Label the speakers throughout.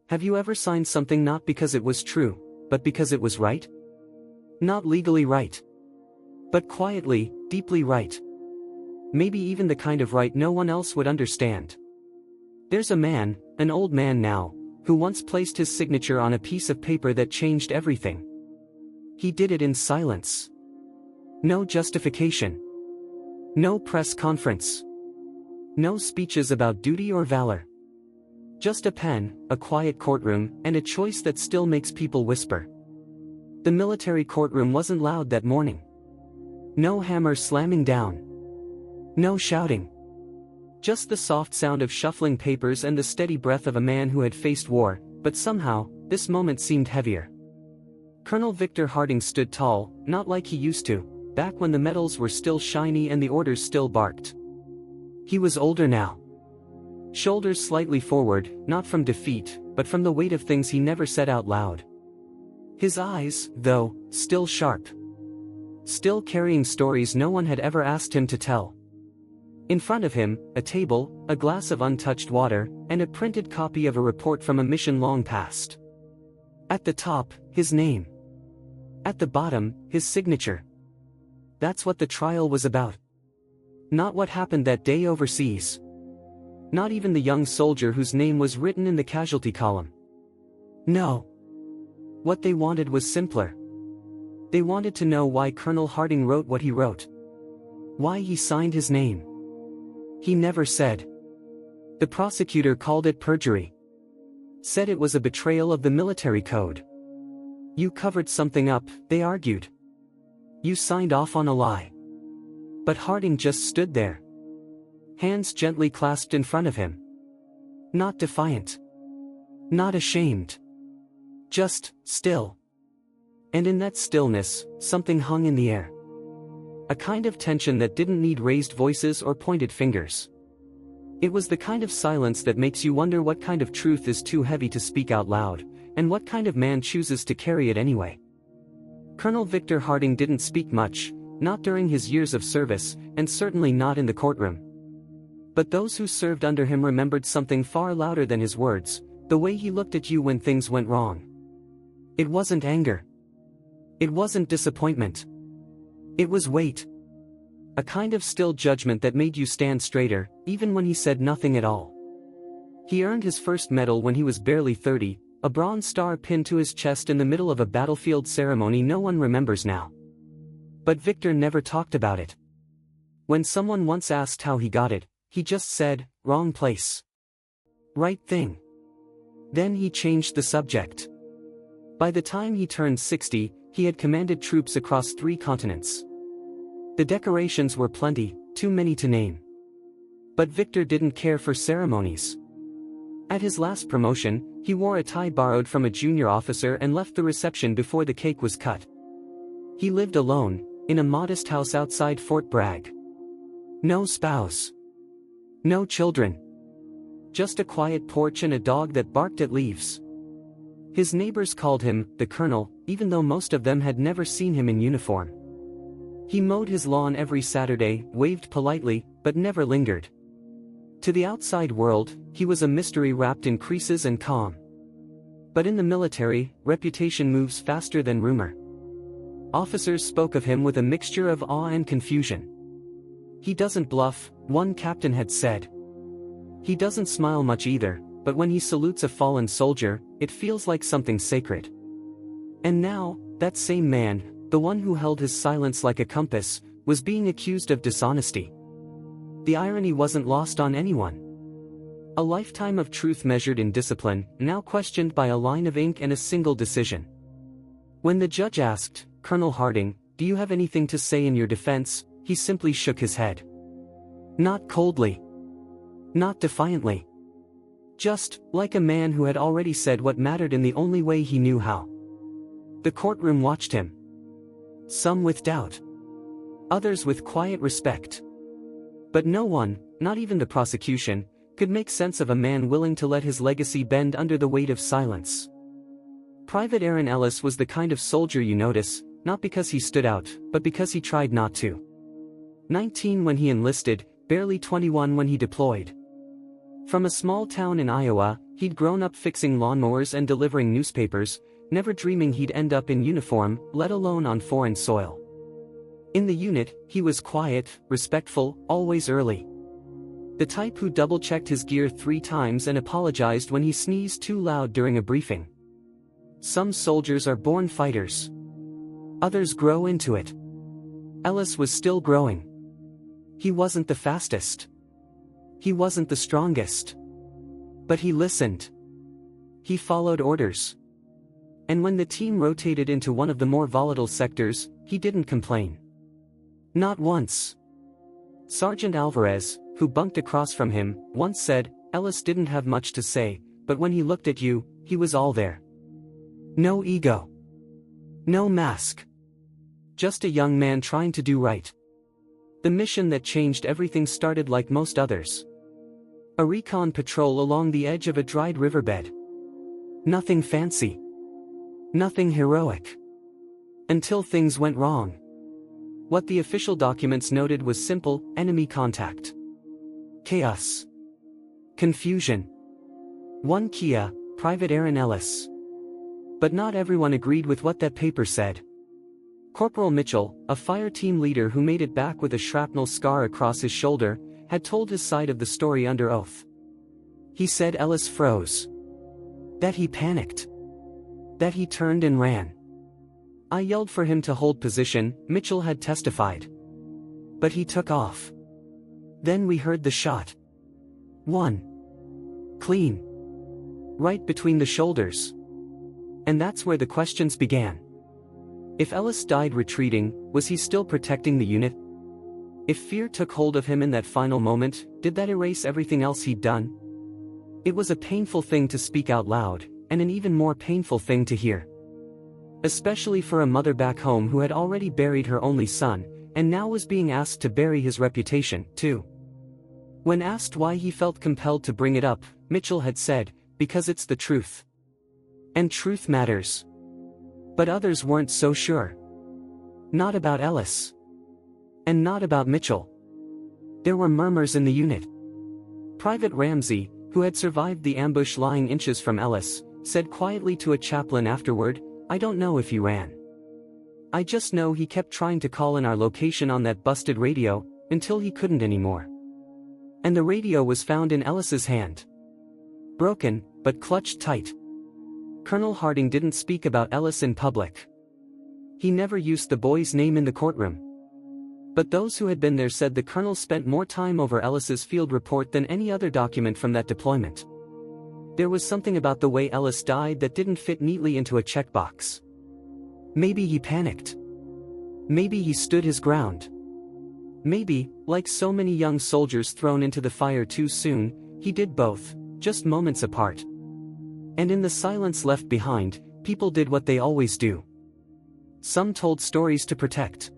Speaker 1: Have you ever signed something not because it was true, but because it was right? Not legally right, but quietly, deeply right. Maybe even the kind of right no one else would understand. There's a man, an old man now, who once placed his signature on a piece of paper that changed everything. He did it in silence. No justification. No press conference. No speeches about duty or valor. Just a pen, a quiet courtroom, and a choice that still makes people whisper. The military courtroom wasn't loud that morning. No hammer slamming down. No shouting. Just the soft sound of shuffling papers and the steady breath of a man who had faced war, but somehow, this moment seemed heavier. Colonel Victor Harding stood tall, not like he used to, back when the medals were still shiny and the orders still barked. He was older now. Shoulders slightly forward, not from defeat, but from the weight of things he never said out loud. His eyes, though, still sharp. Still carrying stories no one had ever asked him to tell. In front of him, a table, a glass of untouched water, and a printed copy of a report from a mission long past. At the top, his name. At the bottom, his signature. That's what the trial was about. Not what happened that day overseas. Not even the young soldier whose name was written in the casualty column. No. What they wanted was simpler. They wanted to know why Colonel Harding wrote what he wrote. Why he signed his name. He never said. The prosecutor called it perjury. Said it was a betrayal of the military code. You covered something up, they argued. You signed off on a lie. But Harding just stood there. Hands gently clasped in front of him. Not defiant. Not ashamed. Just, still. And in that stillness, something hung in the air. A kind of tension that didn't need raised voices or pointed fingers. It was the kind of silence that makes you wonder what kind of truth is too heavy to speak out loud, and what kind of man chooses to carry it anyway. Colonel Victor Harding didn't speak much, not during his years of service, and certainly not in the courtroom. But those who served under him remembered something far louder than his words, the way he looked at you when things went wrong. It wasn't anger. It wasn't disappointment. It was weight. A kind of still judgment that made you stand straighter, even when he said nothing at all. He earned his first medal when he was barely 30, a bronze star pinned to his chest in the middle of a battlefield ceremony no one remembers now. But Victor never talked about it. When someone once asked how he got it, he just said, "Wrong place. Right thing." Then he changed the subject. By the time he turned 60, he had commanded troops across 3 continents. The decorations were plenty, too many to name. But Victor didn't care for ceremonies. At his last promotion, he wore a tie borrowed from a junior officer and left the reception before the cake was cut. He lived alone, in a modest house outside Fort Bragg. No spouse. No children. Just a quiet porch and a dog that barked at leaves. His neighbors called him the Colonel, even though most of them had never seen him in uniform. He mowed his lawn every Saturday, waved politely, but never lingered. To the outside world, he was a mystery wrapped in creases and calm. But in the military, reputation moves faster than rumor. Officers spoke of him with a mixture of awe and confusion. He doesn't bluff, one captain had said. He doesn't smile much either, but when he salutes a fallen soldier, it feels like something sacred. And now, that same man, the one who held his silence like a compass, was being accused of dishonesty. The irony wasn't lost on anyone. A lifetime of truth measured in discipline, now questioned by a line of ink and a single decision. When the judge asked, "Colonel Harding, do you have anything to say in your defense?" he simply shook his head. Not coldly. Not defiantly. Just, like a man who had already said what mattered in the only way he knew how. The courtroom watched him. Some with doubt. Others with quiet respect. But no one, not even the prosecution, could make sense of a man willing to let his legacy bend under the weight of silence. Private Aaron Ellis was the kind of soldier you notice, not because he stood out, but because he tried not to. 19 when he enlisted, barely 21 when he deployed. From a small town in Iowa, He'd grown up fixing lawnmowers and delivering newspapers, never dreaming he'd end up in uniform, let alone on foreign soil. In the unit, he was quiet, respectful, always early. The type who double-checked his gear 3 times and apologized when he sneezed too loud during a briefing. Some soldiers are born fighters. Others grow into it. Ellis was still growing. He wasn't the fastest. He wasn't the strongest. But he listened. He followed orders. And when the team rotated into one of the more volatile sectors, he didn't complain. Not once. Sergeant Alvarez, who bunked across from him, once said, Ellis didn't have much to say, but when he looked at you, he was all there. No ego. No mask. Just a young man trying to do right. The mission that changed everything started like most others. A recon patrol along the edge of a dried riverbed. Nothing fancy. Nothing heroic. Until things went wrong. What the official documents noted was simple: enemy contact. Chaos. Confusion. One Kia, Private Aaron Ellis. But not everyone agreed with what that paper said. Corporal Mitchell, a fire team leader who made it back with a shrapnel scar across his shoulder, had told his side of the story under oath. He said Ellis froze. That he panicked. That he turned and ran. I yelled for him to hold position, Mitchell had testified. But he took off. Then we heard the shot. One. Clean. Right between the shoulders. And that's where the questions began. If Ellis died retreating, was he still protecting the unit? If fear took hold of him in that final moment, did that erase everything else he'd done? It was a painful thing to speak out loud, and an even more painful thing to hear. Especially for a mother back home who had already buried her only son, and now was being asked to bury his reputation, too. When asked why he felt compelled to bring it up, Mitchell had said, because it's the truth. And truth matters. But others weren't so sure. Not about Ellis. And not about Mitchell. There were murmurs in the unit. Private Ramsey, who had survived the ambush lying inches from Ellis, said quietly to a chaplain afterward, I don't know if he ran. I just know he kept trying to call in our location on that busted radio, until he couldn't anymore. And the radio was found in Ellis's hand. Broken, but clutched tight. Colonel Harding didn't speak about Ellis in public. He never used the boy's name in the courtroom. But those who had been there said the colonel spent more time over Ellis's field report than any other document from that deployment. There was something about the way Ellis died that didn't fit neatly into a checkbox. Maybe he panicked. Maybe he stood his ground. Maybe, like so many young soldiers thrown into the fire too soon, he did both, just moments apart. And in the silence left behind, people did what they always do. Some told stories to protect.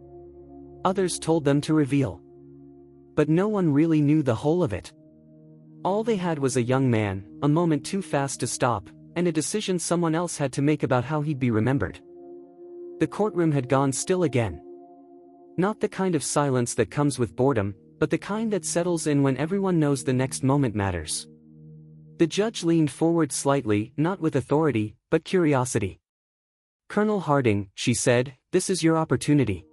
Speaker 1: Others told them to reveal. But no one really knew the whole of it. All they had was a young man, a moment too fast to stop, and a decision someone else had to make about how he'd be remembered. The courtroom had gone still again. Not the kind of silence that comes with boredom, but the kind that settles in when everyone knows the next moment matters. The judge leaned forward slightly, not with authority, but curiosity. Colonel Harding, she said, this is your opportunity.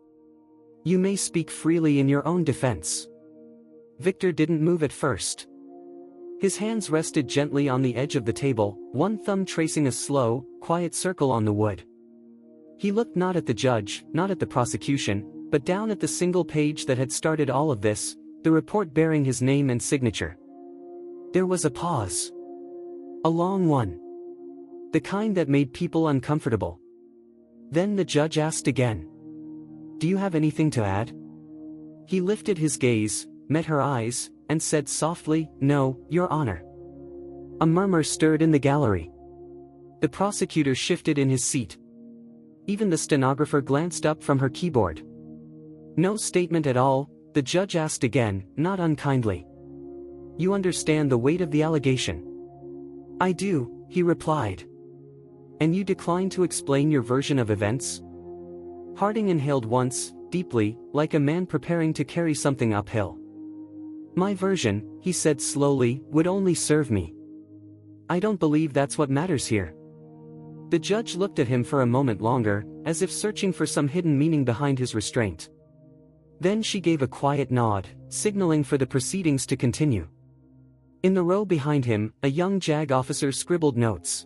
Speaker 1: You may speak freely in your own defense. Victor didn't move at first. His hands rested gently on the edge of the table, one thumb tracing a slow, quiet circle on the wood. He looked not at the judge, not at the prosecution, but down at the single page that had started all of this, the report bearing his name and signature. There was a pause. A long one. The kind that made people uncomfortable. Then the judge asked again. Do you have anything to add? He lifted his gaze, met her eyes, and said softly, no, Your Honor. A murmur stirred in the gallery. The prosecutor shifted in his seat. Even the stenographer glanced up from her keyboard. No statement at all, the judge asked again, not unkindly. You understand the weight of the allegation? I do, he replied. And you decline to explain your version of events? Harding inhaled once, deeply, like a man preparing to carry something uphill. My version, he said slowly, would only serve me. I don't believe that's what matters here. The judge looked at him for a moment longer, as if searching for some hidden meaning behind his restraint. Then she gave a quiet nod, signaling for the proceedings to continue. In the row behind him, a young JAG officer scribbled notes.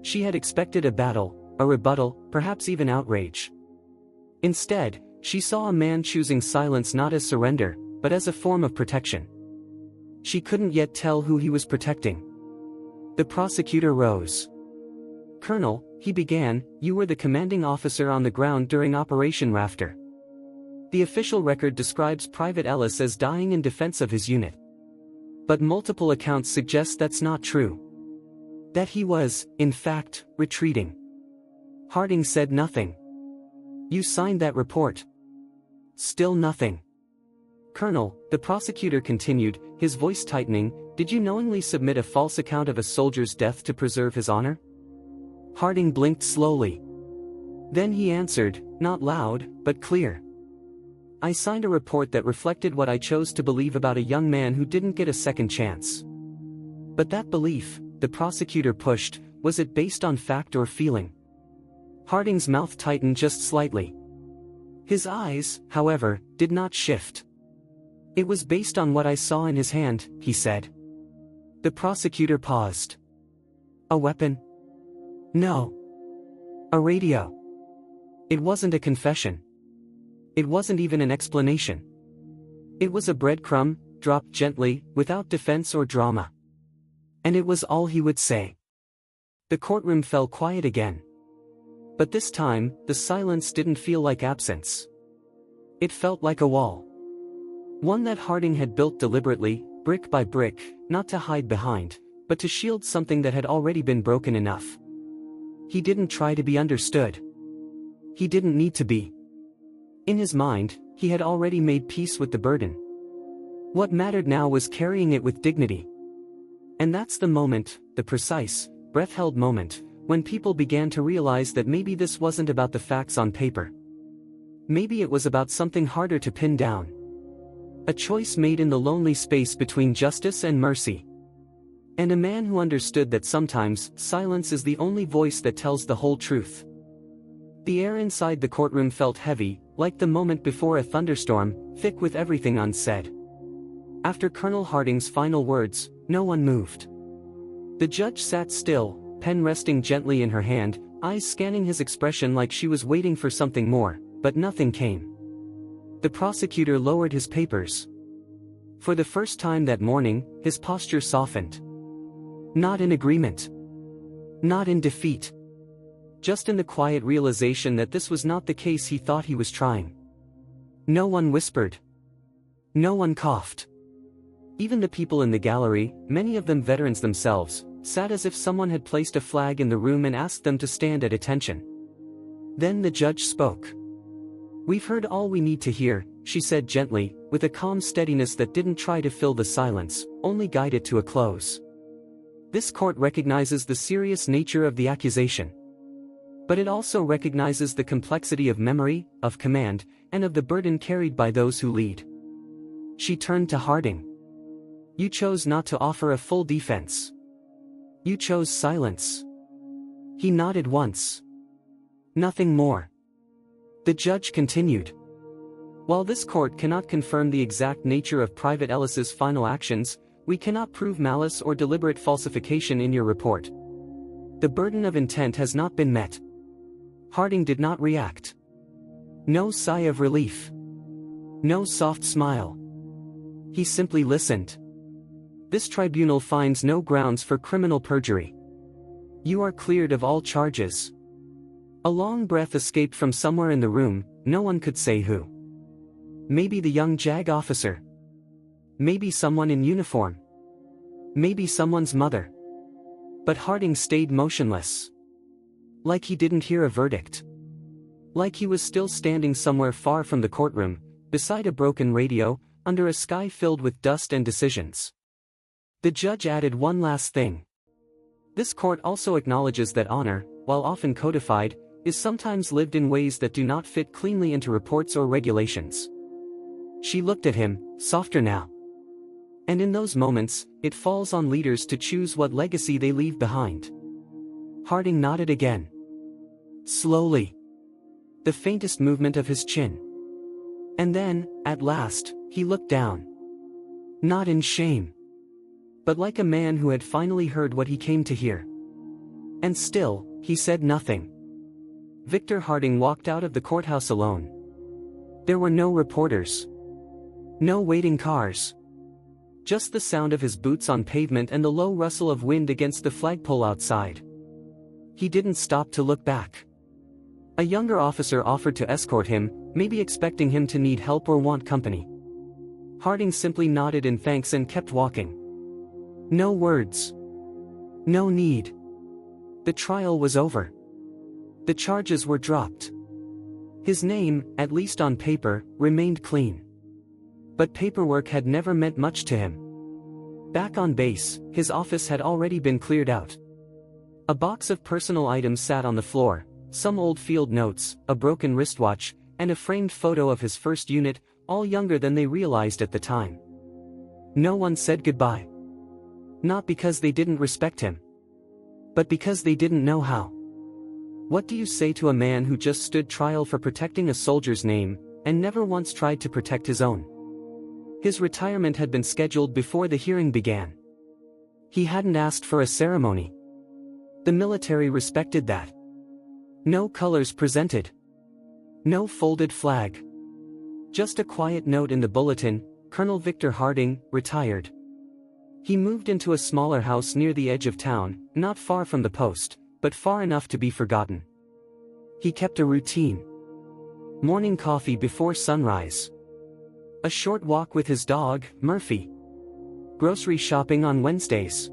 Speaker 1: She had expected a battle, a rebuttal, perhaps even outrage. Instead, she saw a man choosing silence not as surrender, but as a form of protection. She couldn't yet tell who he was protecting. The prosecutor rose. "Colonel," he began, "you were the commanding officer on the ground during Operation Rafter. The official record describes Private Ellis as dying in defense of his unit. But multiple accounts suggest that's not true. That he was, in fact, retreating." Harding said nothing. "You signed that report." Still nothing. "Colonel," the prosecutor continued, his voice tightening, "did you knowingly submit a false account of a soldier's death to preserve his honor?" Harding blinked slowly. Then he answered, not loud, but clear. "I signed a report that reflected what I chose to believe about a young man who didn't get a second chance." "But that belief," the prosecutor pushed, "was it based on fact or feeling?" Harding's mouth tightened just slightly. His eyes, however, did not shift. "It was based on what I saw in his hand," he said. The prosecutor paused. "A weapon?" "No. A radio." It wasn't a confession. It wasn't even an explanation. It was a breadcrumb, dropped gently, without defense or drama. And it was all he would say. The courtroom fell quiet again. But this time, the silence didn't feel like absence. It felt like a wall. One that Harding had built deliberately, brick by brick, not to hide behind, but to shield something that had already been broken enough. He didn't try to be understood. He didn't need to be. In his mind, he had already made peace with the burden. What mattered now was carrying it with dignity. And that's the moment, the precise, breath-held moment, when people began to realize that maybe this wasn't about the facts on paper. Maybe it was about something harder to pin down. A choice made in the lonely space between justice and mercy. And a man who understood that sometimes, silence is the only voice that tells the whole truth. The air inside the courtroom felt heavy, like the moment before a thunderstorm, thick with everything unsaid. After Colonel Harding's final words, no one moved. The judge sat still, pen resting gently in her hand, eyes scanning his expression like she was waiting for something more, but nothing came. The prosecutor lowered his papers. For the first time that morning, his posture softened. Not in agreement. Not in defeat. Just in the quiet realization that this was not the case he thought he was trying. No one whispered. No one coughed. Even the people in the gallery, many of them veterans themselves, sat as if someone had placed a flag in the room and asked them to stand at attention. Then the judge spoke. "We've heard all we need to hear," she said gently, with a calm steadiness that didn't try to fill the silence, only guide it to a close. "This court recognizes the serious nature of the accusation. But it also recognizes the complexity of memory, of command, and of the burden carried by those who lead." She turned to Harding. "You chose not to offer a full defense. You chose silence." He nodded once. "Nothing more." The judge continued. "While this court cannot confirm the exact nature of Private Ellis's final actions, we cannot prove malice or deliberate falsification in your report. The burden of intent has not been met." Harding did not react. No sigh of relief. No soft smile. He simply listened. "This tribunal finds no grounds for criminal perjury. You are cleared of all charges." A long breath escaped from somewhere in the room, no one could say who. Maybe the young JAG officer. Maybe someone in uniform. Maybe someone's mother. But Harding stayed motionless. Like he didn't hear a verdict. Like he was still standing somewhere far from the courtroom, beside a broken radio, under a sky filled with dust and decisions. The judge added one last thing. "This court also acknowledges that honor, while often codified, is sometimes lived in ways that do not fit cleanly into reports or regulations." She looked at him, softer now. And in those moments, it falls on leaders to choose what legacy they leave behind. Harding nodded again. Slowly. The faintest movement of his chin. And then, at last, he looked down. Not in shame. But like a man who had finally heard what he came to hear. And still, he said nothing. Victor Harding walked out of the courthouse alone. There were no reporters. No waiting cars. Just the sound of his boots on pavement and the low rustle of wind against the flagpole outside. He didn't stop to look back. A younger officer offered to escort him, maybe expecting him to need help or want company. Harding simply nodded in thanks and kept walking. No words. No need. The trial was over. The charges were dropped. His name, at least on paper, remained clean. But paperwork had never meant much to him. Back on base, his office had already been cleared out. A box of personal items sat on the floor, some old field notes, a broken wristwatch, and a framed photo of his first unit, all younger than they realized at the time. No one said goodbye. Not because they didn't respect him. But because they didn't know how. What do you say to a man who just stood trial for protecting a soldier's name, and never once tried to protect his own? His retirement had been scheduled before the hearing began. He hadn't asked for a ceremony. The military respected that. No colors presented. No folded flag. Just a quiet note in the bulletin, Colonel Victor Harding, retired. He moved into a smaller house near the edge of town, not far from the post, but far enough to be forgotten. He kept a routine. Morning coffee before sunrise. A short walk with his dog, Murphy. Grocery shopping on Wednesdays.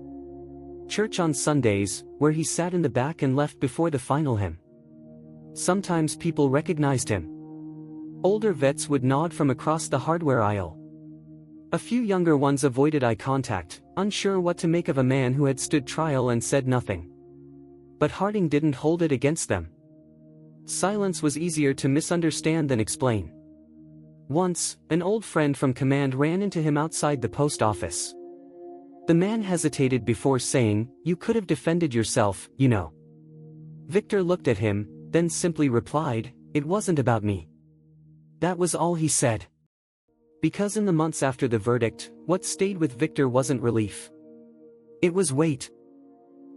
Speaker 1: Church on Sundays, where he sat in the back and left before the final hymn. Sometimes people recognized him. Older vets would nod from across the hardware aisle. A few younger ones avoided eye contact, unsure what to make of a man who had stood trial and said nothing. But Harding didn't hold it against them. Silence was easier to misunderstand than explain. Once, an old friend from command ran into him outside the post office. The man hesitated before saying, "You could have defended yourself, you know." Victor looked at him, then simply replied, "It wasn't about me." That was all he said. Because in the months after the verdict, what stayed with Victor wasn't relief. It was weight.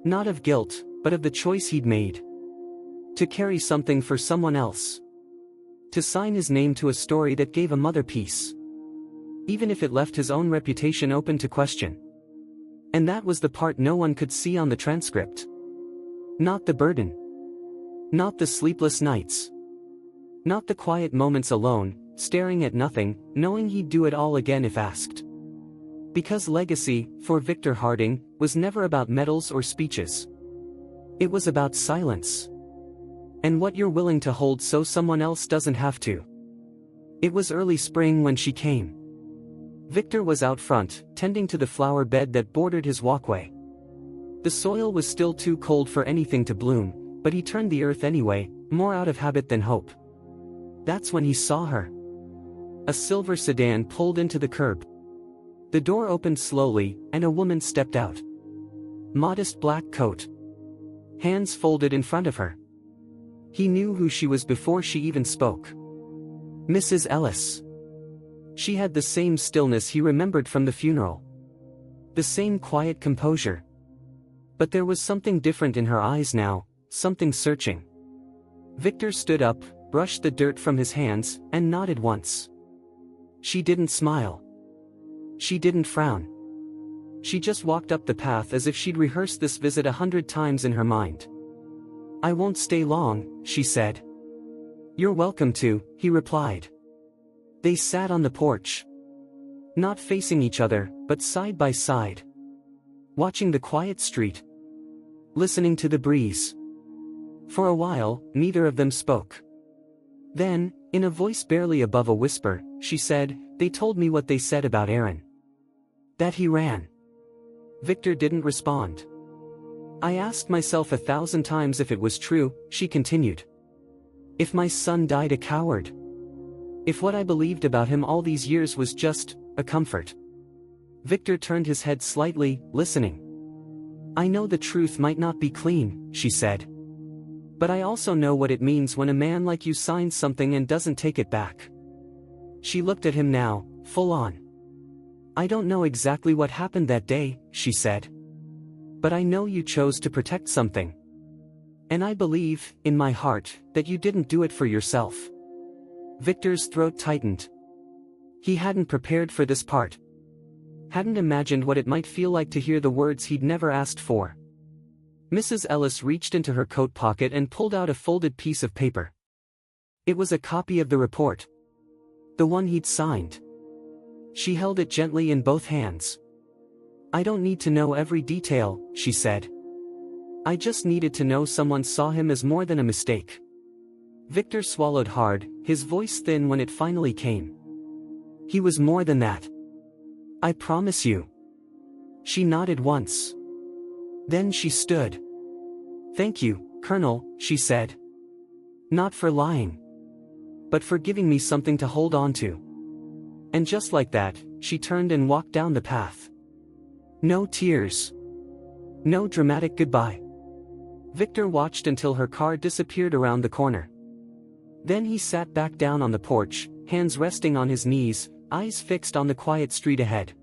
Speaker 1: Not of guilt, but of the choice he'd made. To carry something for someone else. To sign his name to a story that gave a mother peace. Even if it left his own reputation open to question. And that was the part no one could see on the transcript. Not the burden. Not the sleepless nights. Not the quiet moments alone, staring at nothing, knowing he'd do it all again if asked. Because legacy, for Victor Harding, was never about medals or speeches. It was about silence. And what you're willing to hold so someone else doesn't have to. It was early spring when she came. Victor was out front, tending to the flower bed that bordered his walkway. The soil was still too cold for anything to bloom, but he turned the earth anyway, more out of habit than hope. That's when he saw her. A silver sedan pulled into the curb. The door opened slowly, and a woman stepped out. Modest black coat. Hands folded in front of her. He knew who she was before she even spoke. Mrs. Ellis. She had the same stillness he remembered from the funeral. The same quiet composure. But there was something different in her eyes now, something searching. Victor stood up, brushed the dirt from his hands, and nodded once. She didn't smile. She didn't frown. She just walked up the path as if she'd rehearsed this visit 100 times in her mind. "I won't stay long," she said. "You're welcome to," he replied. They sat on the porch. Not facing each other, but side by side. Watching the quiet street. Listening to the breeze. For a while, neither of them spoke. Then, in a voice barely above a whisper, she said, "They told me what they said about Aaron. That he ran." Victor didn't respond. "I asked myself 1,000 times if it was true," she continued. "If my son died a coward. If what I believed about him all these years was just a comfort." Victor turned his head slightly, listening. "I know the truth might not be clean," she said. "But I also know what it means when a man like you signs something and doesn't take it back." She looked at him now, full on. "I don't know exactly what happened that day," she said. "But I know you chose to protect something. And I believe, in my heart, that you didn't do it for yourself." Victor's throat tightened. He hadn't prepared for this part. Hadn't imagined what it might feel like to hear the words he'd never asked for. Mrs. Ellis reached into her coat pocket and pulled out a folded piece of paper. It was a copy of the report. The one he'd signed. She held it gently in both hands. "I don't need to know every detail," she said. "I just needed to know someone saw him as more than a mistake." Victor swallowed hard, his voice thin when it finally came. "He was more than that. I promise you." She nodded once. Then she stood. "Thank you, Colonel," she said. "Not for lying. But for giving me something to hold on to." And just like that, she turned and walked down the path. No tears. No dramatic goodbye. Victor watched until her car disappeared around the corner. Then he sat back down on the porch, hands resting on his knees, eyes fixed on the quiet street ahead.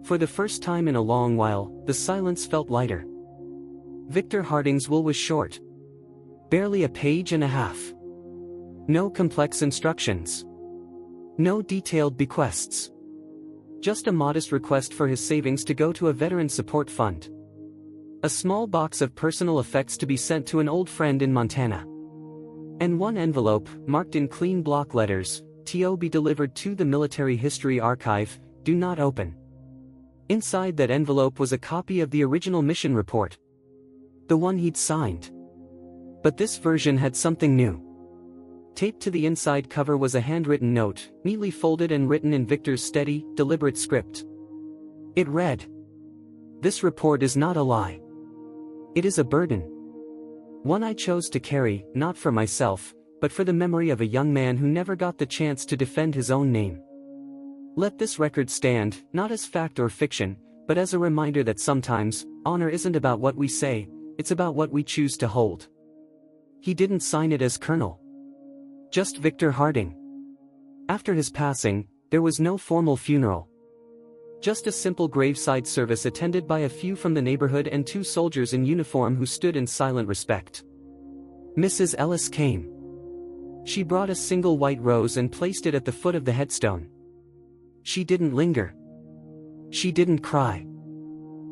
Speaker 1: For the first time in a long while, the silence felt lighter. Victor Harding's will was short. Barely a page and a half. No complex instructions. No detailed bequests. Just a modest request for his savings to go to a veteran support fund. A small box of personal effects to be sent to an old friend in Montana. And one envelope, marked in clean block letters, "To be delivered to the Military History Archive, do not open." Inside that envelope was a copy of the original mission report. The one he'd signed. But this version had something new. Taped to the inside cover was a handwritten note, neatly folded and written in Victor's steady, deliberate script. It read, "This report is not a lie. It is a burden. One I chose to carry, not for myself, but for the memory of a young man who never got the chance to defend his own name. Let this record stand, not as fact or fiction, but as a reminder that sometimes, honor isn't about what we say, it's about what we choose to hold." He didn't sign it as Colonel. Just Victor Harding. After his passing, there was no formal funeral. Just a simple graveside service attended by a few from the neighborhood and 2 soldiers in uniform who stood in silent respect. Mrs. Ellis came. She brought a single white rose and placed it at the foot of the headstone. She didn't linger. She didn't cry.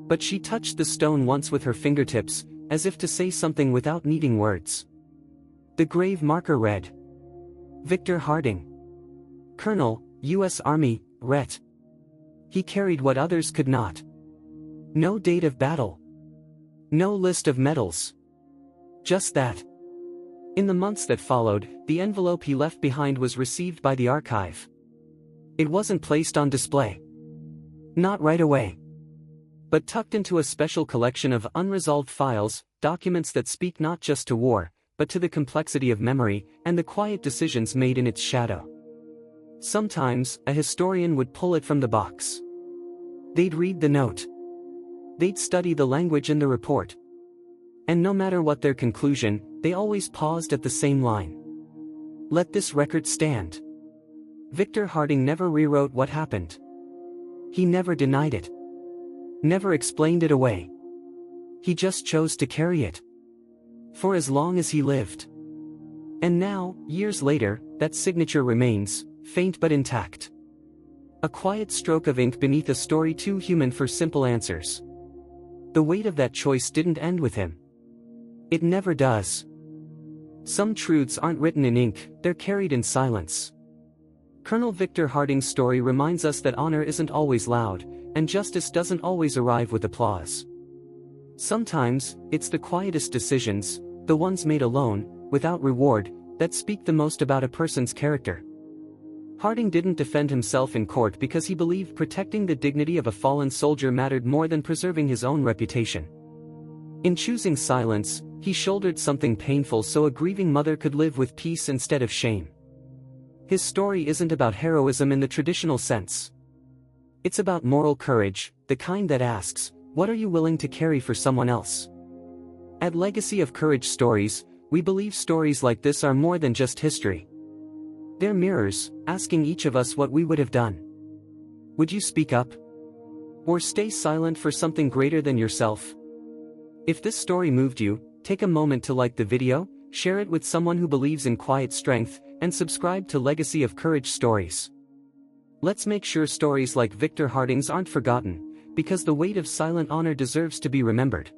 Speaker 1: But she touched the stone once with her fingertips, as if to say something without needing words. The grave marker read, "Victor Harding. Colonel, U.S. Army, Ret." He carried what others could not. No date of battle. No list of medals. Just that. In the months that followed, the envelope he left behind was received by the archive. It wasn't placed on display. Not right away. But tucked into a special collection of unresolved files, documents that speak not just to war, but to the complexity of memory, and the quiet decisions made in its shadow. Sometimes, a historian would pull it from the box. They'd read the note. They'd study the language in the report. And no matter what their conclusion, they always paused at the same line. Let this record stand. Victor Harding never rewrote what happened. He never denied it. Never explained it away. He just chose to carry it. For as long as he lived. And now, years later, that signature remains, faint but intact. A quiet stroke of ink beneath a story too human for simple answers. The weight of that choice didn't end with him. It never does. Some truths aren't written in ink, they're carried in silence. Colonel Victor Harding's story reminds us that honor isn't always loud, and justice doesn't always arrive with applause. Sometimes, it's the quietest decisions, the ones made alone, without reward, that speak the most about a person's character. Harding didn't defend himself in court because he believed protecting the dignity of a fallen soldier mattered more than preserving his own reputation. In choosing silence, he shouldered something painful so a grieving mother could live with peace instead of shame. His story isn't about heroism in the traditional sense. It's about moral courage, the kind that asks, what are you willing to carry for someone else? At Legacy of Courage Stories, we believe stories like this are more than just history. They're mirrors, asking each of us what we would have done. Would you speak up? Or stay silent for something greater than yourself? If this story moved you, take a moment to like the video, share it with someone who believes in quiet strength, and subscribe to Legacy of Courage Stories. Let's make sure stories like Victor Harding's aren't forgotten, because the weight of silent honor deserves to be remembered.